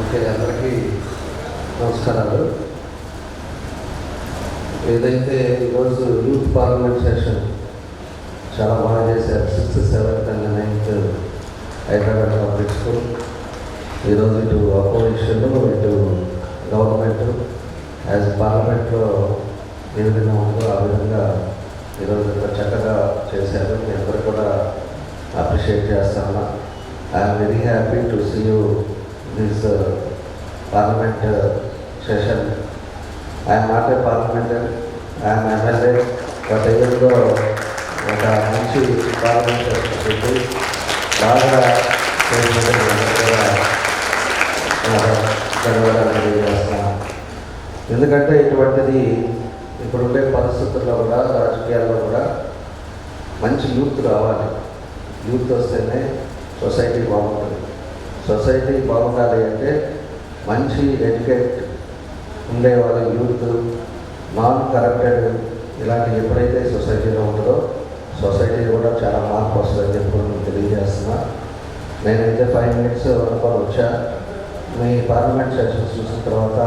Okay, అందరికీ నమస్కారాలు. ఏదైతే ఈరోజు యూత్ పార్లమెంట్ సెషన్ చాలా బాగా చేశారు. 6th, 7th and 9th Hyderabad public school. ఈరోజు ఇటు అపోజిషన్, ఇటు గవర్నమెంట్ యాజ్ పార్లమెంట్లో ఏ విధంగా ఉందో ఆ విధంగా ఈరోజు చక్కగా చేశారు. మీ అందరూ కూడా అప్రిషియేట్ చేస్తాను. I'm very happy to see you this parliament session. I'm not a parliamentarian, I'm MLA. But ఏదో ఒక మంచి పార్లమెంట్ సెషన్ పెట్టి బాగా చేస్తున్నాను. ఎందుకంటే ఇటువంటిది ఇప్పుడుండే పరిస్థితుల్లో కూడా, రాజకీయాల్లో కూడా మంచి యూత్ రావాలి. యూత్ వస్తేనే సొసైటీ బాగుంటుంది. సొసైటీ బాగుండాలి అంటే మంచి ఎడ్యుకేట్ ఉండేవాళ్ళు, యూత్, నాన్ కరప్టెడ్, ఇలాంటి ఎప్పుడైతే సొసైటీలో ఉంటుందో సొసైటీ కూడా చాలా మార్పు వస్తుందని చెప్పి నేను తెలియజేస్తున్నా. నేనైతే 5 minutes వరకు వచ్చా. మీ పార్లమెంట్ సెషన్స్ చూసిన తర్వాత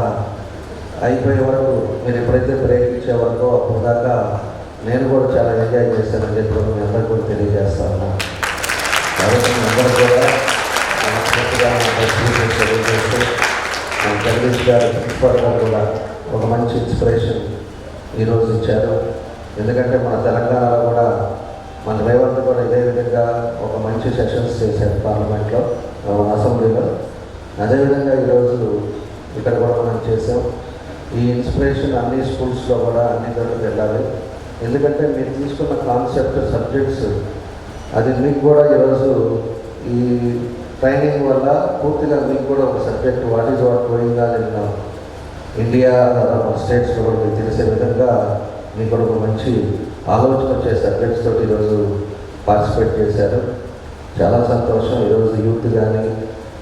అయిపోయే వరకు, మీరు ఎప్పుడైతే బ్రేక్ ఇచ్చే వరకు అప్పుడు దాకా నేను కూడా చాలా ఎంజాయ్ చేశానని చెప్పి మీ అందరికీ కూడా తెలియజేస్తాను. కాబట్టి మీ అందరూ కూడా తెలియజేస్తూ మన జగదీష్ గారు, ప్రిన్సిపల్ గారు కూడా ఒక మంచి ఇన్స్పిరేషన్ ఈరోజు ఇచ్చారు. ఎందుకంటే మన తెలంగాణలో కూడా మన రేవంత్ కూడా ఇదే విధంగా ఒక మంచి సెషన్స్ చేశారు పార్లమెంట్లో, అసెంబ్లీలో. అదేవిధంగా ఈరోజు ఇక్కడ కూడా మనం చేసాం. ఈ ఇన్స్పిరేషన్ అన్ని స్కూల్స్లో కూడా అన్ని చోట్లకి వెళ్ళాలి. ఎందుకంటే మీరు తీసుకున్న కాన్సెప్ట్, సబ్జెక్ట్స్, అది మీకు కూడా ఈరోజు ఈ ట్రైనింగ్ వల్ల పూర్తిగా మీకు కూడా ఒక subject what is what going on in India స్టేట్స్లో కూడా మీకు తెలిసే విధంగా మీకు కూడా ఒక మంచి ఆలోచన వచ్చే సబ్జెక్ట్స్ తోటి ఈరోజు పార్టిసిపేట్ చేశారు. చాలా సంతోషం. ఈరోజు యూత్ కానీ,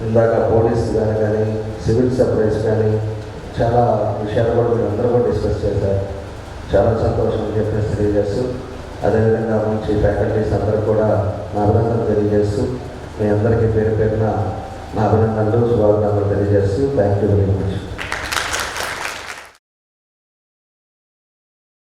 ఇందాక పోలీస్ కానీ సివిల్ సప్లైస్ కానీ చాలా విషయాలు కూడా మీరు అందరూ కూడా డిస్కస్ చేశారు. చాలా సంతోషం అని చెప్పేసి తెలియజేస్తూ, అదేవిధంగా మంచి ఫ్యాకల్టీస్ అందరూ కూడా నా అభినందనలు తెలియజేస్తూ, మీ అందరికీ పేరు పేరున నా అభినందనలు, శుభాకాంక్షలు తెలియజేస్తూ, థ్యాంక్ యూ వెరీ మచ్.